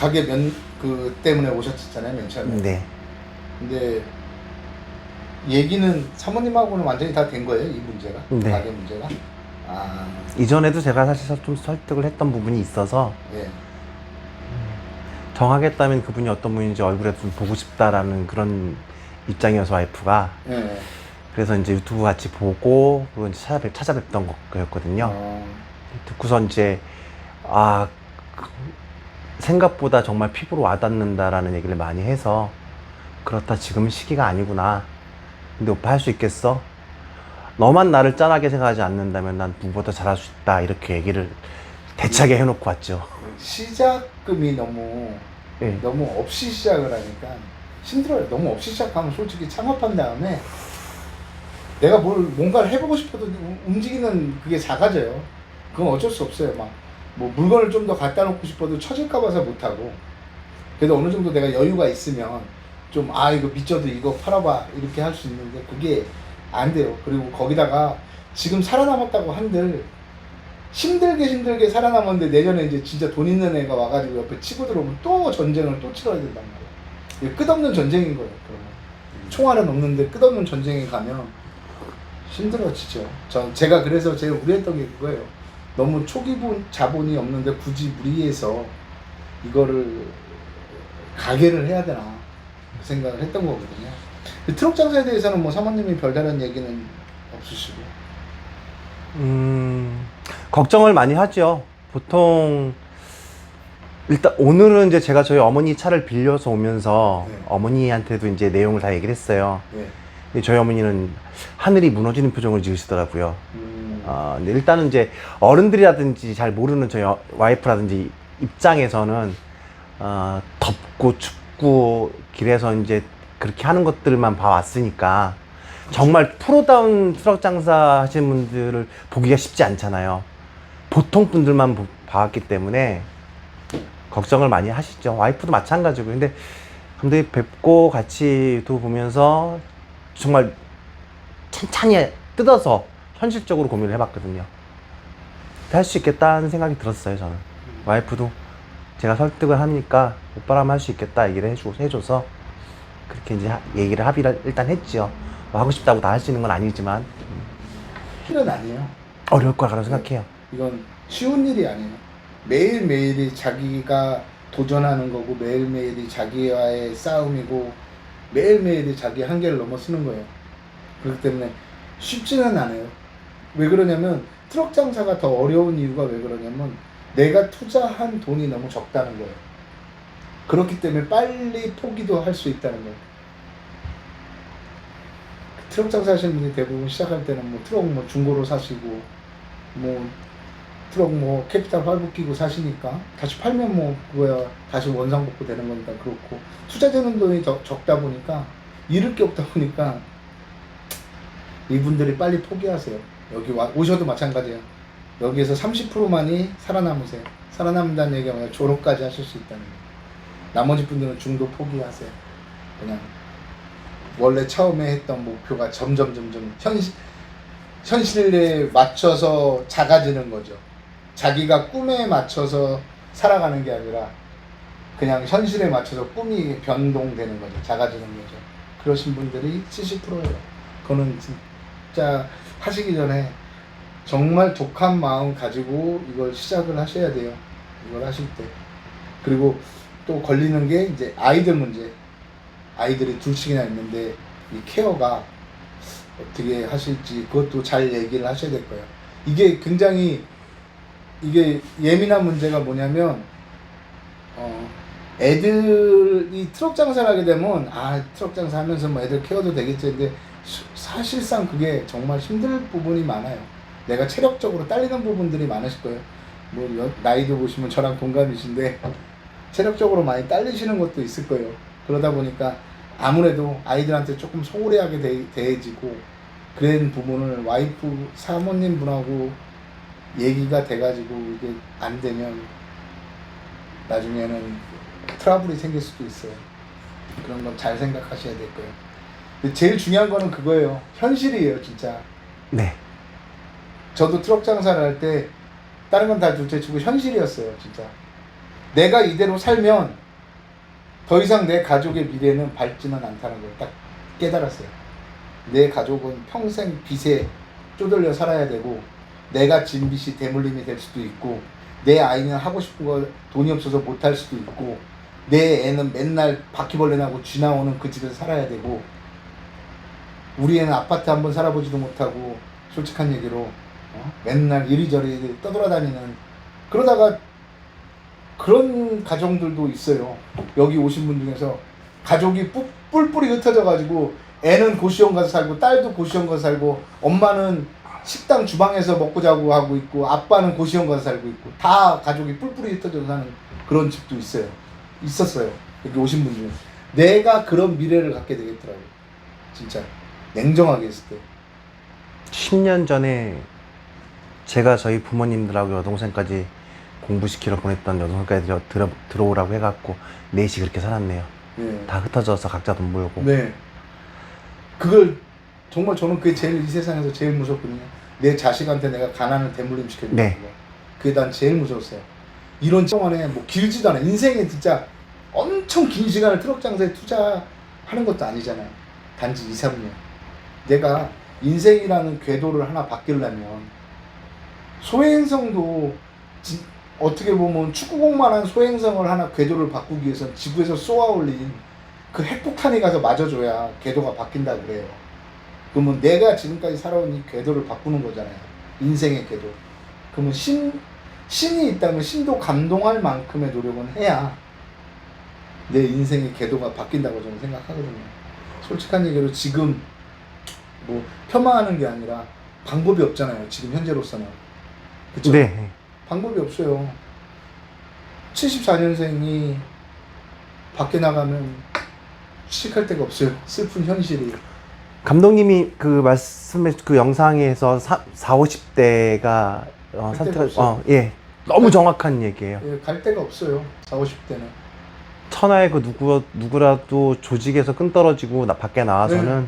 가게 때문에 오셨잖아요, 맨 처음에. 네. 근데 얘기는 사모님하고는 완전히 다 된 거예요, 이 문제가? 네. 가게 문제가? 아, 이전에도 제가 사실 좀 설득을 했던 부분이 있어서 예. 정하겠다면 그분이 어떤 분인지 얼굴에 좀 보고 싶다라는 그런 입장이어서 와이프가. 예. 그래서 이제 유튜브 같이 보고 그리고 이제 찾아뵙던 거였거든요. 듣고서 이제 생각보다 정말 피부로 와닿는다라는 얘기를 많이 해서 그렇다, 지금은 시기가 아니구나. 근데 오빠 할 수 있겠어? 너만 나를 짠하게 생각하지 않는다면 난 누구보다 잘할 수 있다, 이렇게 얘기를 대차게 해놓고 왔죠. 시작금이 너무 네. 너무 없이 시작을 하니까 힘들어요. 너무 없이 시작하면 솔직히 창업한 다음에 내가 뭔가를 해보고 싶어도 움직이는 그게 작아져요. 그건 어쩔 수 없어요. 막 뭐 물건을 좀 더 갖다 놓고 싶어도 처질까 봐서 못하고, 그래도 어느 정도 내가 여유가 있으면 좀 이거 밑져도 이거 팔아봐 이렇게 할 수 있는데 그게 안 돼요. 그리고 거기다가 지금 살아남았다고 한들 힘들게 살아남았는데 내년에 이제 진짜 돈 있는 애가 와가지고 옆에 치고 들어오면 또 전쟁을 또 치러야 된단 말이에요. 이게 끝없는 전쟁인 거예요. 그러면 총알은 없는데 끝없는 전쟁에 가면 힘들어지죠. 제가 그래서 제일 우려했던 게 그거예요. 너무 초기 자본이 없는데 굳이 무리해서 이거를 가게를 해야 되나 그 생각을 했던 거거든요. 트럭 장사에 대해서는 뭐 사모님이 별다른 얘기는 없으시고. 걱정을 많이 하죠. 보통 일단 오늘은 이제 제가 저희 어머니 차를 빌려서 오면서 네. 어머니한테도 이제 내용을 다 얘기를 했어요. 네. 근데 저희 어머니는 하늘이 무너지는 표정을 지으시더라고요. 근데 일단은 이제 어른들이라든지 잘 모르는 저희 와이프라든지 입장에서는 덥고 춥고 길에서 이제 그렇게 하는 것들만 봐왔으니까 정말 프로다운 트럭 장사 하시는 분들을 보기가 쉽지 않잖아요. 보통 분들만 봐왔기 때문에 걱정을 많이 하시죠. 와이프도 마찬가지고. 근데 감독님 뵙고 같이 유튜브 보면서 정말 찬찬히 뜯어서 현실적으로 고민을 해봤거든요. 할 수 있겠다는 생각이 들었어요, 저는. 와이프도 제가 설득을 하니까 오빠라면 할 수 있겠다 얘기를 해줘서 그렇게 이제 얘기를 합의를 일단 했지요. 뭐 하고 싶다고 다 할 수 있는 건 아니지만 일은 아니에요. 어려울 거라고 생각해요. 이건 쉬운 일이 아니에요. 매일매일이 자기가 도전하는 거고 매일매일이 자기와의 싸움이고 매일매일이 자기 한계를 넘어서는 거예요. 그렇기 때문에 쉽지는 않아요. 왜 그러냐면 트럭 장사가 더 어려운 이유가 왜 그러냐면 내가 투자한 돈이 너무 적다는 거예요. 그렇기 때문에 빨리 포기도 할 수 있다는 거예요. 트럭 장사 하시는 분이 대부분 시작할 때는 뭐 트럭 뭐 중고로 사시고 뭐 트럭 뭐 캐피탈 할부 끼고 사시니까 다시 팔면 뭐 그거야 다시 원상복구 되는 거니까 그렇고, 투자되는 돈이 더 적다 보니까 잃을 게 없다 보니까 이분들이 빨리 포기하세요. 여기 오셔도 마찬가지예요. 여기에서 30%만이 살아남으세요. 살아남는다는 얘기가 뭐냐, 졸업까지 하실 수 있다는 거예요. 나머지 분들은 중도 포기하세요. 그냥 원래 처음에 했던 목표가 점점 현실에 맞춰서 작아지는 거죠. 자기가 꿈에 맞춰서 살아가는 게 아니라 그냥 현실에 맞춰서 꿈이 변동되는 거죠. 작아지는 거죠. 그러신 분들이 70%예요. 그거는 진짜 하시기 전에 정말 독한 마음 가지고 이걸 시작을 하셔야 돼요. 이걸 하실 때. 그리고 또 걸리는 게 이제 아이들 문제. 아이들이 둘씩이나 있는데 이 케어가 어떻게 하실지 그것도 잘 얘기를 하셔야 될 거예요. 이게 굉장히 예민한 문제가 뭐냐면 애들이 트럭 장사를 하게 되면 트럭 장사 하면서 뭐 애들 케어도 되겠지. 근데 사실상 그게 정말 힘들 부분이 많아요. 내가 체력적으로 딸리는 부분들이 많으실 거예요. 뭐 나이도 보시면 저랑 동갑이신데 체력적으로 많이 딸리시는 것도 있을 거예요. 그러다 보니까 아무래도 아이들한테 조금 소홀하게 대해지고 그런 부분을 와이프 사모님 분하고 얘기가 돼가지고 이게 안 되면 나중에는 트러블이 생길 수도 있어요. 그런 건 잘 생각하셔야 될 거예요. 근데 제일 중요한 거는 그거예요. 현실이에요, 진짜. 네. 저도 트럭 장사를 할 때 다른 건 다 둘째치고 현실이었어요, 진짜. 내가 이대로 살면 더 이상 내 가족의 미래는 밝지는 않다는 걸 딱 깨달았어요. 내 가족은 평생 빚에 쪼들려 살아야 되고 내가 진 빚이 대물림이 될 수도 있고 내 아이는 하고 싶은 거 돈이 없어서 못할 수도 있고 내 애는 맨날 바퀴벌레 나고 쥐 나오는 그 집에서 살아야 되고 우리 애는 아파트 한번 살아보지도 못하고 솔직한 얘기로 맨날 이리저리 떠돌아다니는 그러다가 그런 가정들도 있어요. 여기 오신 분 중에서 가족이 뿔뿔이 흩어져 가지고 애는 고시원 가서 살고 딸도 고시원 가서 살고 엄마는 식당 주방에서 먹고 자고 하고 있고 아빠는 고시원 가서 살고 있고 다 가족이 뿔뿔이 흩어져 사는 그런 집도 있었어요. 여기 오신 분 중에 내가 그런 미래를 갖게 되겠더라고요. 진짜 냉정하게 했을 때 10년 전에 제가 저희 부모님들하고 여동생까지 공부시키러 보냈던 여동생까지 들어오라고 해갖고 넷이 그렇게 살았네요. 네. 다 흩어져서 각자 돈 벌고. 네. 그걸 정말 저는 그게 제일 이 세상에서 제일 무섭거든요. 내 자식한테 내가 가난을 대물림 시켜주는 네. 거. 그게 난 제일 무서웠어요. 이런 동안에 뭐 길지도 않아. 인생에 진짜 엄청 긴 시간을 트럭 장사에 투자하는 것도 아니잖아요. 단지 2, 3년. 내가 인생이라는 궤도를 하나 바뀌려면 소행성도 어떻게 보면 축구공만한 소행성을 하나 궤도를 바꾸기 위해서는 지구에서 쏘아올린 그 핵폭탄이 가서 맞아줘야 궤도가 바뀐다 그래요. 그러면 내가 지금까지 살아온 이 궤도를 바꾸는 거잖아요. 인생의 궤도. 그러면 신이 있다면 신도 감동할 만큼의 노력은 해야 내 인생의 궤도가 바뀐다고 저는 생각하거든요. 솔직한 얘기로 지금 뭐 폄하하는 게 아니라 방법이 없잖아요. 지금 현재로서는. 그쵸? 네. 방법이 없어요. 74년생이 밖에 나가면 취직할 데가 없어요. 슬픈 현실이. 감독님이 그 말씀해 그 영상에서 50대가 선택을 예. 너무 정확한 얘기예요. 예, 갈 데가 없어요. 40, 50대는. 천하의 그 누구라도 조직에서 끈 떨어지고 밖에 나와서는 네.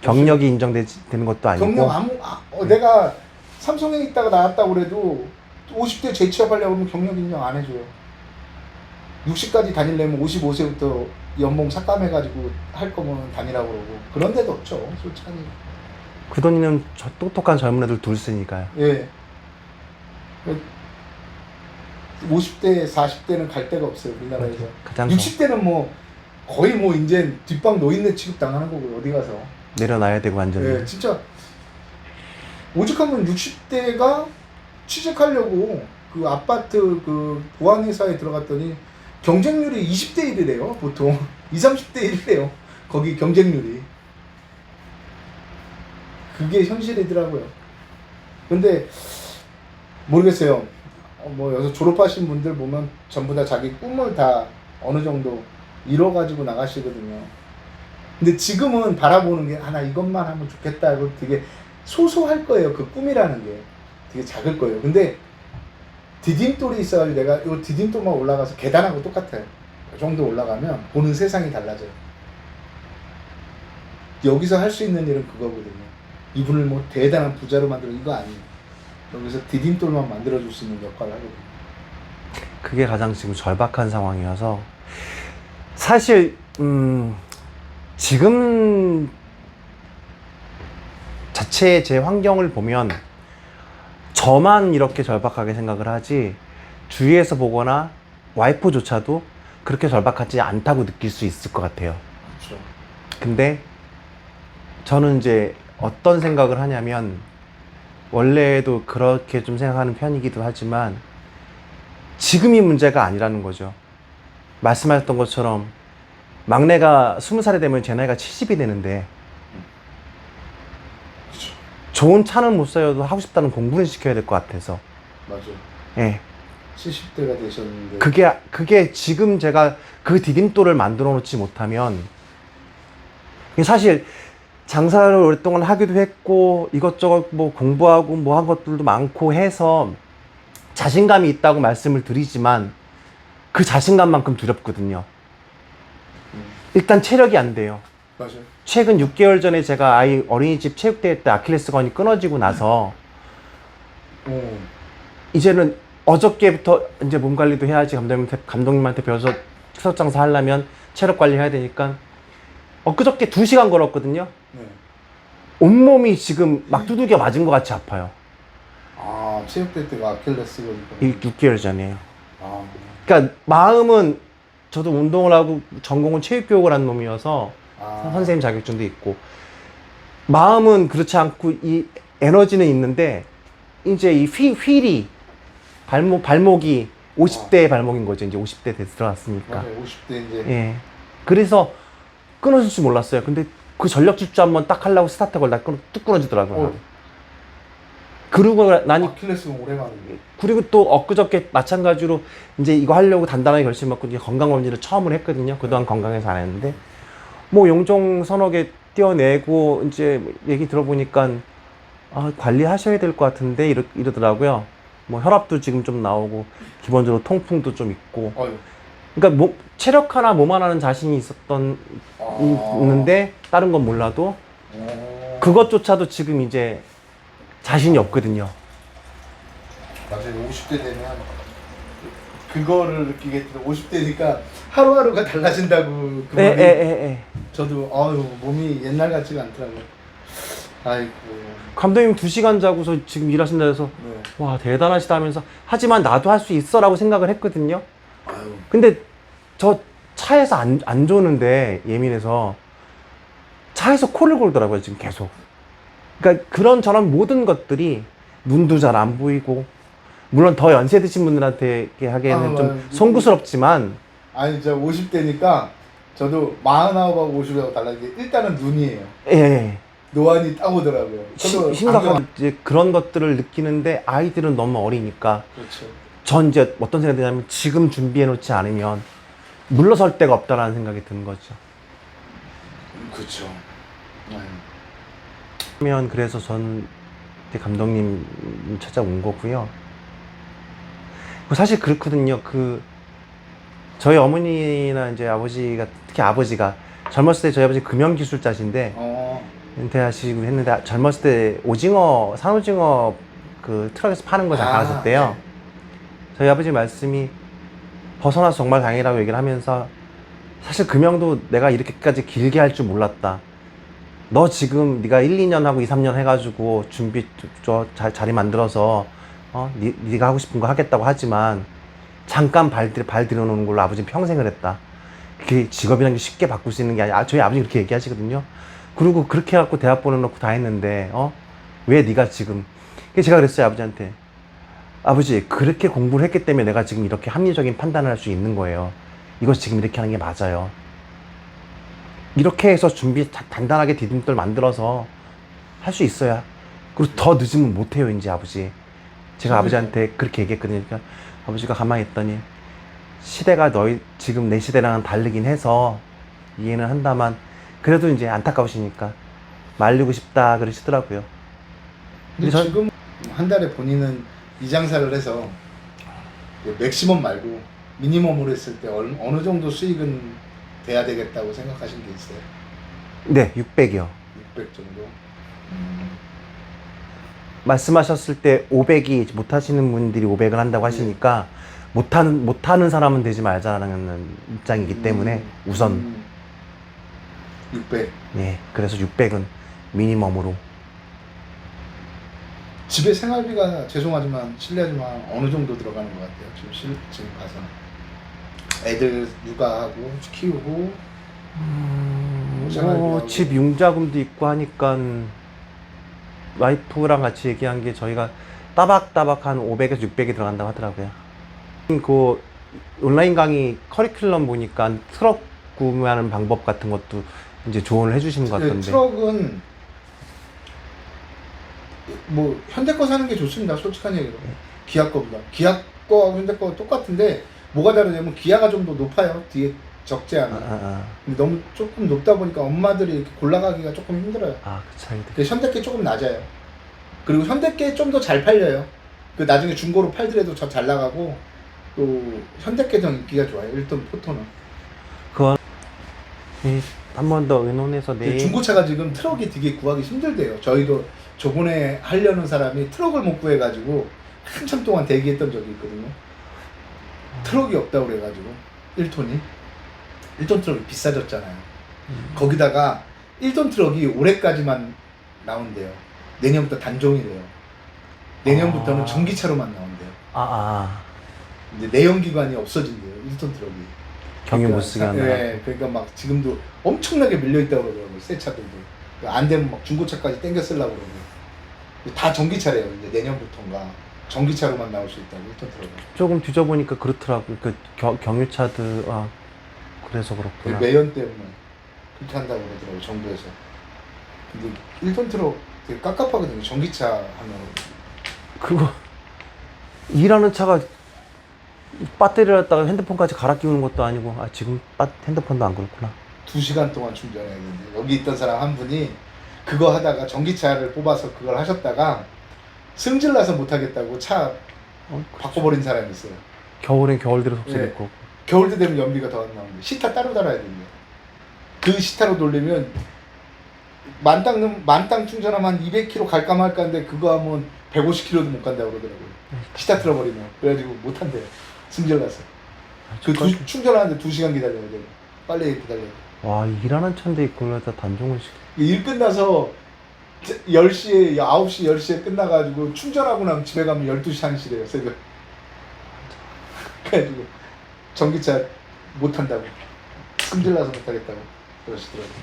경력이 인정되는 것도 아니고. 경력 내가 삼성에 있다가 나왔다고 그래도 50대 재취업하려고 하면 경력 인정 안 해줘요. 60까지 다니려면 55세부터 연봉 삭감해가지고 할 거면 다니라고 그러고 그런 데도 없죠. 솔직하게. 그 돈이는 똑똑한 젊은 애들 둘 쓰니까요. 예. 50대, 40대는 갈 데가 없어요. 우리나라에서. 가장 60대는 뭐 거의 뭐 이제 뒷방 노인네 취급 당하는 거고 어디 가서. 내려놔야 되고 완전히. 예, 진짜 오죽하면 60대가 취직하려고 그 아파트 그 보안회사에 들어갔더니 경쟁률이 20대 1이래요. 보통 20, 30대 1이래요. 거기 경쟁률이. 그게 현실이더라고요. 근데 모르겠어요. 뭐 여기서 졸업하신 분들 보면 전부 다 자기 꿈을 다 어느 정도 이뤄가지고 나가시거든요. 근데 지금은 바라보는 게 나 이것만 하면 좋겠다 하고 되게 소소할 거예요. 그 꿈이라는 게 되게 작을 거예요. 근데 디딤돌이 있어가지고 내가 이 디딤돌만 올라가서 계단하고 똑같아요. 그 정도 올라가면 보는 세상이 달라져요. 여기서 할 수 있는 일은 그거거든요. 이분을 뭐 대단한 부자로 만들어 이거 아니에요. 여기서 디딤돌만 만들어줄 수 있는 역할을 하거든요. 그게 가장 지금 절박한 상황이어서 사실 지금 자체의 제 환경을 보면 저만 이렇게 절박하게 생각을 하지 주위에서 보거나 와이프조차도 그렇게 절박하지 않다고 느낄 수 있을 것 같아요. 그렇죠. 근데 저는 이제 어떤 생각을 하냐면 원래도 그렇게 좀 생각하는 편이기도 하지만 지금이 문제가 아니라는 거죠. 말씀하셨던 것처럼 막내가 20살이 되면 제 나이가 70이 되는데 그렇죠. 좋은 차는 못 사도 하고 싶다는 공부는 시켜야 될 것 같아서. 맞아요. 예. 70대가 되셨는데 그게 지금 제가 그 디딤돌을 만들어 놓지 못하면 사실 장사를 오랫동안 하기도 했고 이것저것 뭐 공부하고 뭐 한 것들도 많고 해서 자신감이 있다고 말씀을 드리지만 그 자신감만큼 두렵거든요. 일단 체력이 안 돼요. 맞아요. 최근 6개월 전에 제가 아이 어린이집 체육대회 때 아킬레스건이 끊어지고 나서 이제는 어저께부터 이제 몸 관리도 해야지 감독님한테 배워서 추석 장사 하려면 체력 관리 해야 되니까 엊그저께 2시간 걸었거든요. 네. 온몸이 지금 막 두들겨 맞은 것 같이 아파요. 아, 체육대 때가 아킬레스건이니까. 6개월 전이에요. 아, 그러니까 마음은 저도 운동을 하고 전공은 체육교육을 한 놈이어서 선생님 자격증도 있고 마음은 그렇지 않고 이 에너지는 있는데 이제 이 휠이 발목이 50대의 발목인 거죠. 이제 50대 들어갔으니까. 맞아요. 50대 이제. 예. 그래서 끊어질 줄 몰랐어요. 근데 그 전력 질주 한번 딱 하려고 스타트 걸다 뚝 끊어지더라고요. 그러고 나니 아킬레스건 오래가는 그리고 또 엊그저께 마찬가지로 이제 이거 하려고 단단하게 결심했고 이제 건강검진을 처음으로 했거든요. 그동안 건강해서 안 했는데 뭐 용종 서너 개 떼어내고 이제 얘기 들어보니까 관리하셔야 될 것 같은데 이러더라고요. 뭐 혈압도 지금 좀 나오고 기본적으로 통풍도 좀 있고. 그러니까 체력 하나 몸 하나는 자신이 있는데 다른 건 몰라도 그것조차도 지금 이제 자신이 없거든요. 맞아요. 50대 되면 그거를 느끼겠더라고. 50대니까 하루하루가 달라진다고. 저도 몸이 옛날 같지가 않더라고요. 아이고. 감독님 2시간 자고서 지금 일하신다 해서 네. 와 대단하시다 하면서 하지만 나도 할 수 있어 라고 생각을 했거든요. 아유. 근데 저 차에서 안 조는데 예민해서 차에서 코를 골더라고요 지금 계속. 그러니까 그런 저런 모든 것들이 눈도 잘 안 보이고 물론 더 연세 드신 분들한테 하기에는 좀 송구스럽지만 아니 저 50대니까 저도 49하고 50하고 달라진 게 일단은 눈이에요. 예. 노안이 딱 오더라고요. 심각한 이제 그런 것들을 느끼는데 아이들은 너무 어리니까. 그렇죠. 전 이제 어떤 생각이 드냐면 지금 준비해 놓지 않으면 물러설 데가 없다라는 생각이 드는 거죠. 그렇죠. 그러면 그래서 전 감독님 찾아온 거고요. 사실 그렇거든요. 저희 어머니나 이제 아버지가 특히 아버지가 젊었을 때 저희 아버지 금연기술자신데 은퇴하시고 했는데 젊었을 때 산오징어 그 트럭에서 파는 거 잠깐 하셨대요. 네. 저희 아버지 말씀이 벗어나서 정말 다행이라고 얘기를 하면서 사실 금연도 내가 이렇게까지 길게 할 줄 몰랐다. 너 지금 네가 1, 2년 하고 2, 3년 해가지고 준비 자리 만들어서 네가 하고 싶은 거 하겠다고 하지만 잠깐 발 들여놓는 걸로 아버지는 평생을 했다. 그게 직업이라는 게 쉽게 바꿀 수 있는 게 아니야. 저희 아버지 그렇게 얘기하시거든요. 그리고 그렇게 해갖고 대학 보내놓고 다 했는데 왜 네가 지금. 제가 그랬어요 아버지한테. 아버지 그렇게 공부를 했기 때문에 내가 지금 이렇게 합리적인 판단을 할 수 있는 거예요. 이거 지금 이렇게 하는 게 맞아요. 이렇게 해서 준비 단단하게 디딤돌 만들어서 할 수 있어야. 그리고 더 늦으면 못해요 이제 아버지. 제가 아버지한테 그렇게 얘기했거든요. 그러니까 아버지가 가만히 있더니 시대가 지금 내 시대랑은 다르긴 해서 이해는 한다만 그래도 이제 안타까우시니까 말리고 싶다 그러시더라고요. 근데 지금 한 달에 본인은 이 장사를 해서 맥시멈 말고 미니멈으로 했을 때 어느 정도 수익은 돼야 되겠다고 생각하신 게 있어요? 네, 600이요. 600 정도? 말씀하셨을 때 500이 못하시는 분들이 500을 한다고 하시니까 못하는 사람은 되지 말자라는 입장이기 때문에 우선 600. 네, 그래서 600은 미니멈으로. 집에 생활비가 죄송하지만 실례하지만 어느 정도 들어가는 것 같아요. 지금 가서 애들 육아하고 키우고 집 융자금도 있고 하니까 와이프랑 같이 얘기한 게 저희가 따박따박 한 500에서 600이 들어간다고 하더라고요. 그 온라인 강의 커리큘럼 보니까 트럭 구매하는 방법 같은 것도 이제 조언을 해주시는 것 같던데. 트럭은 뭐 현대 거 사는 게 좋습니다. 솔직한 얘기로. 기아 거보다. 기아 거하고 현대 거 똑같은데 뭐가 다르냐면 기아가 좀 더 높아요. 뒤에 적재하면. 근데 너무 조금 높다 보니까 엄마들이 이렇게 골라가기가 조금 힘들어요. 그 차이도. 그래서 현대 게 조금 낮아요. 그리고 현대 게 좀 더 잘 팔려요. 그 나중에 중고로 팔더라도 더 잘 나가고 또 현대 게 더 인기가 좋아요. 1톤 포토는. 그건 한 번 더 의논해서 내일. 중고차가 지금 트럭이 되게 구하기 힘들대요. 저희도 저번에 하려는 사람이 트럭을 못 구해가지고 한참 동안 대기했던 적이 있거든요. 트럭이 없다고 그래가지고 1톤이 1톤 트럭이 비싸졌잖아요. 거기다가 1톤 트럭이 올해까지만 나온대요. 내년부터 단종이래요. 내년부터는 전기차로만 나온대요. 이제 내연기관이 없어진대요. 1톤 트럭이. 경유 못 쓰게 한다. 네, 그러니까 막 지금도 엄청나게 밀려있다고 그러더라고요. 새 차들도. 안 되면 막 중고차까지 땡겨 쓰려고 그러고. 다 전기차래요. 이제 내년부터인가. 전기차로만 나올 수 있다고 1톤 트럭은. 조금 뒤져보니까 그렇더라고. 그 경유차들 그래서 그렇구나. 매연 때문에 그렇게 한다고 그러더라고요. 정부에서. 근데 1톤 트럭 되게 깝깝하거든요. 전기차 하면. 그거 일하는 차가 배터리를 갖다가 핸드폰까지 갈아 끼우는 것도 아니고 지금 핸드폰도 안 그렇구나. 2시간 동안 충전해야 되는데 여기 있던 사람 한 분이 그거 하다가 전기차를 뽑아서 그걸 하셨다가 승질나서 못하겠다고 차 바꿔버린 사람이 있어요. 겨울엔 겨울대로 네. 속쓰겠고. 겨울때 되면 연비가 더 안 나오는데 시타 따로 달아야 됩니다. 그 시타로 돌리면 만땅 충전하면 한 200km 갈까 말까 하는데 그거 하면 150km도 못 간다고 그러더라고요. 시타 틀어버리면. 그래가지고 못한대요. 승질나서. 충전하는데 2시간 기다려야 돼요. 빨리 기다려야 돼요. 와, 일하는 차인데 그걸다 단종을 시켜. 일 끝나서 10시에 9시 10시에 끝나가지고 충전하고 나면 집에 가면 12시 1시래요. 새벽. 그래가지고 전기차 못한다고 승질나서 못하겠다고 그러시더라고요.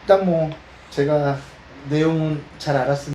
일단 뭐 제가 내용은 잘 알았으니까